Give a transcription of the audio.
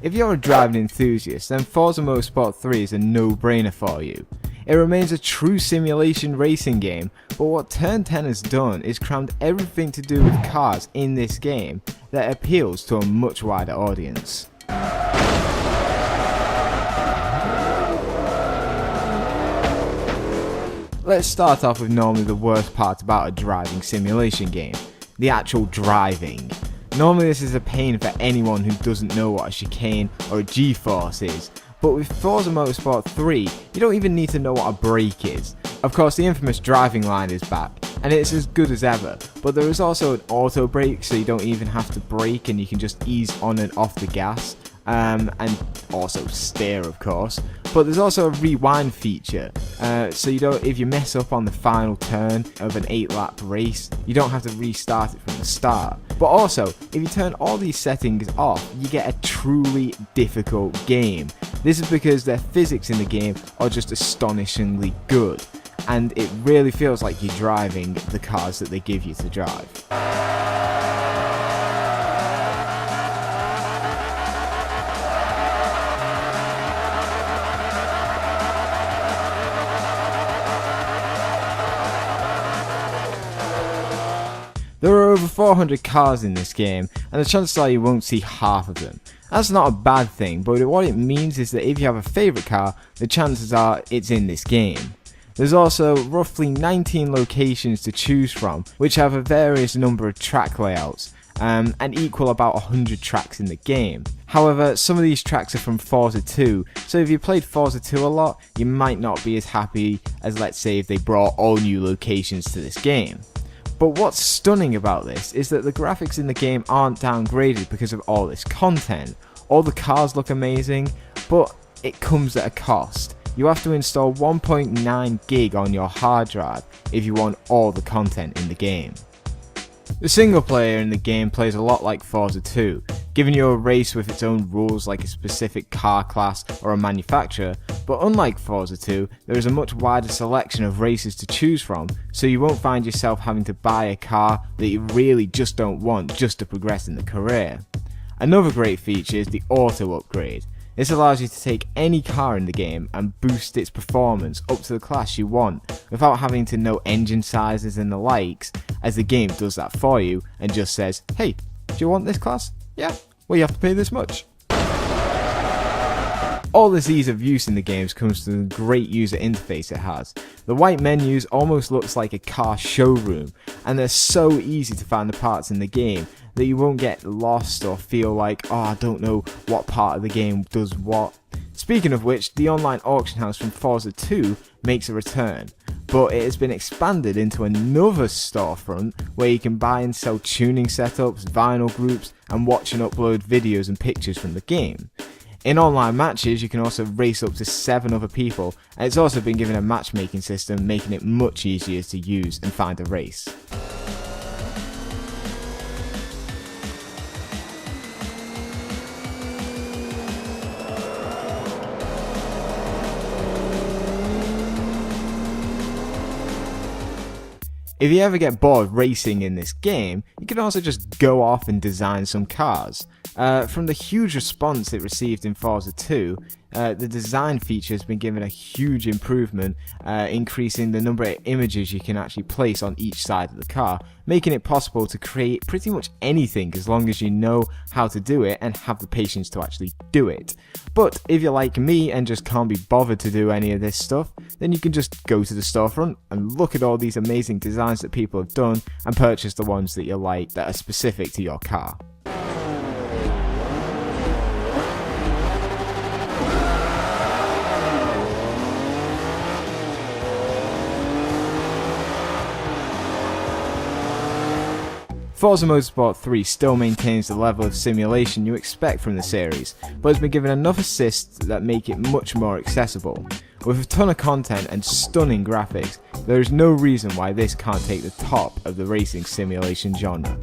If you're a driving enthusiast, then Forza Motorsport 3 is a no-brainer for you. It remains a true simulation racing game, but what Turn 10 has done is crammed everything to do with cars in this game that appeals to a much wider audience. Let's start off with normally the worst part about a driving simulation game, the actual driving. Normally this is a pain for anyone who doesn't know what a chicane or a G-force is, but with Forza Motorsport 3, you don't even need to know what a brake is. Of course, the infamous driving line is back, and it's as good as ever, but there is also an auto brake, so you don't even have to brake and you can just ease on and off the gas, and also steer, of course. But there's also a rewind feature, so you don't, if you mess up on the final turn of an 8-lap race, you don't have to restart it from the start. But also, if you turn all these settings off, you get a truly difficult game. This is because their physics in the game are just astonishingly good, and it really feels like you're driving the cars that they give you to drive. There are over 400 cars in this game, and the chances are you won't see half of them. That's not a bad thing, but what it means is that if you have a favourite car, the chances are it's in this game. There's also roughly 19 locations to choose from, which have a various number of track layouts, and equal about 100 tracks in the game. However, some of these tracks are from Forza 2, so if you played Forza 2 a lot, you might not be as happy as, let's say, if they brought all new locations to this game. But what's stunning about this is that the graphics in the game aren't downgraded because of all this content. All the cars look amazing, but it comes at a cost. You have to install 1.9 gig on your hard drive if you want all the content in the game. The single player in the game plays a lot like Forza 2, giving you a race with its own rules like a specific car class or a manufacturer, but unlike Forza 2, there is a much wider selection of races to choose from, so you won't find yourself having to buy a car that you really just don't want just to progress in the career. Another great feature is the auto upgrade. This allows you to take any car in the game and boost its performance up to the class you want, without having to know engine sizes and the likes, as the game does that for you and just says, hey, do you want this class? Yeah, well you have to pay this much. All this ease of use in the games comes to the great user interface it has. The white menus almost looks like a car showroom, and they're so easy to find the parts in the game that you won't get lost or feel like, oh, I don't know what part of the game does what. Speaking of which, the online auction house from Forza 2 makes a return, but it has been expanded into another storefront where you can buy and sell tuning setups, vinyl groups, and watch and upload videos and pictures from the game. In online matches, you can also race up to 7 other people, and it's also been given a matchmaking system, making it much easier to use and find a race. If you ever get bored racing in this game, you can also just go off and design some cars. From the huge response it received in Forza 2, the design feature has been given a huge improvement, increasing the number of images you can actually place on each side of the car, making it possible to create pretty much anything as long as you know how to do it and have the patience to actually do it. But if you're like me and just can't be bothered to do any of this stuff, then you can just go to the storefront and look at all these amazing designs that people have done and purchase the ones that you like that are specific to your car. Forza Motorsport 3 still maintains the level of simulation you expect from the series, but has been given enough assists that make it much more accessible. With a ton of content and stunning graphics, there is no reason why this can't take the top of the racing simulation genre.